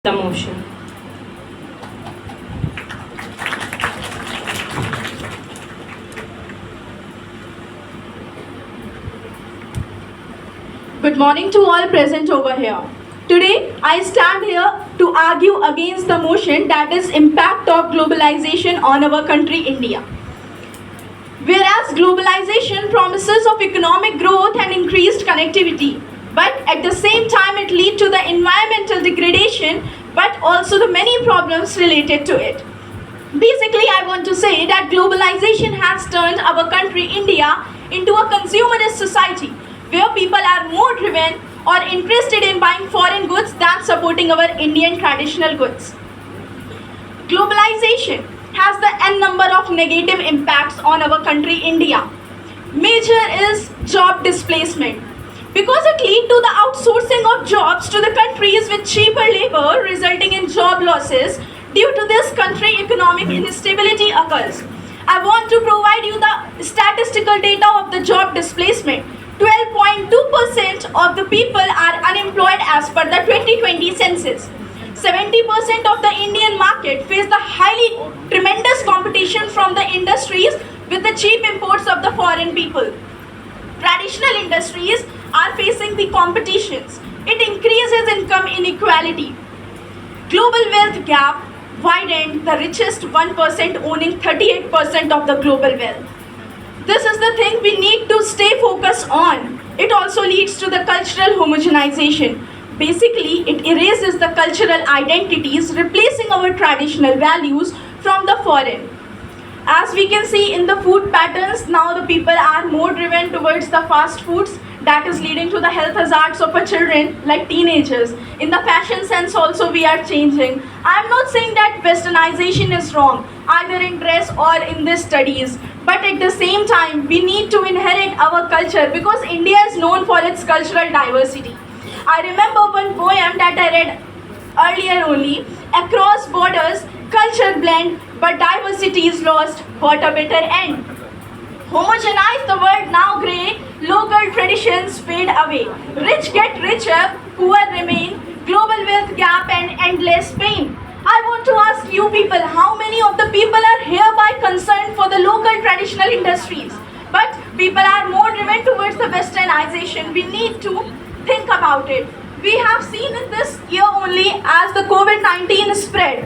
the motion. Good morning to all present over here. Today, I stand here to argue against the motion that is impact of globalization on our country India. Whereas globalization promises of economic growth and increased connectivity, but at the same time it leads to the environmental degradation, but also the many problems related to it. Basically, I want to say that globalization has turned our country India into a consumerist society where people are more driven or interested in buying foreign goods than supporting our Indian traditional goods. Globalization has the n number of negative impacts on our country India. Major is job displacement because it leads to the outsourcing of jobs to the countries with cheaper labor, resulting in job losses. Due to this, country economic instability occurs. I want to provide you the statistical data of the job displacement. 12.2% of the people are unemployed as per the 2020 census. 70% of the Indian market face the highly tremendous competition from the industries with the cheap imports of the foreign people. Traditional industries are facing the competitions. It increases income inequality. Global wealth gap widened, the richest 1% owning 38% of the global wealth. This is the thing we need to stay focused on. It also leads to the cultural homogenization. Basically, it erases the cultural identities, replacing our traditional values from the foreign. As we can see in the food patterns, now the people are more driven towards the fast foods that is leading to the health hazards of our children like teenagers. In the fashion sense also we are changing. I am not saying that westernization is wrong, either in dress or in the studies. But at the same time, we need to inherit our culture because India is known for its cultural diversity. I remember one poem that I read earlier only. Across borders, culture blend, but diversity is lost. What a better end. Homogenize the world now grey, local traditions fade away. Rich get richer, poor remain, global wealth gap and endless pain. I want to ask you people, how many of the people are hereby concerned for the local traditional industries? But people are more driven towards the westernization. We need to think about it. We have seen in this year only as the COVID-19 spread,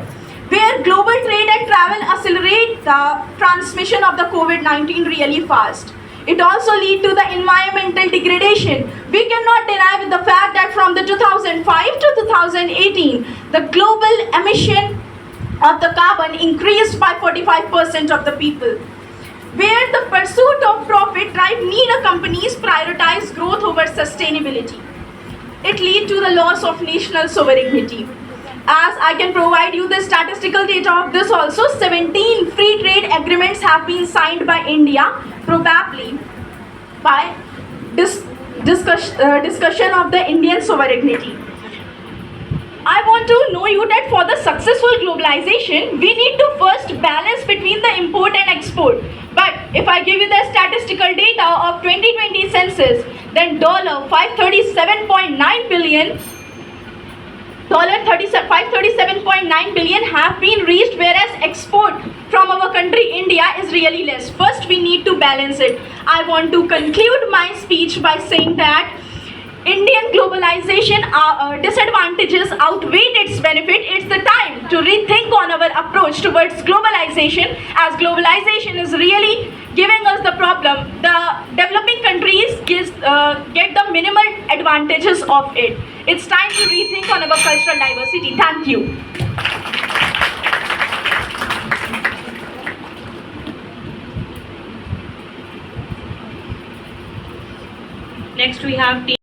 where global trade and travel accelerate the transmission of the COVID-19 really fast. It also leads to the environmental degradation. We cannot deny with the fact that from the 2005 to 2018, the global emission of the carbon increased by 45% of the people. Where the pursuit of profit drive neither companies prioritize growth over sustainability. It leads to the loss of national sovereignty. As I can provide you the statistical data of this also, 17 free trade agreements have been signed by India, probably by discussion of the Indian sovereignty. I want to know you that for the successful globalization, we need to first balance between the import and export. But if I give you the statistical data of 2020 census, then $537.9 billion $537.9 billion have been reached, whereas export from our country India is really less. First, we need to balance it. I want to conclude my speech by saying that Indian globalization disadvantages outweigh its benefit. It's the time to rethink on our approach towards globalization, as globalization is really giving us the problem. The developing countries get the minimal advantages of it. It's time to rethink on our cultural diversity. Thank you. Next we have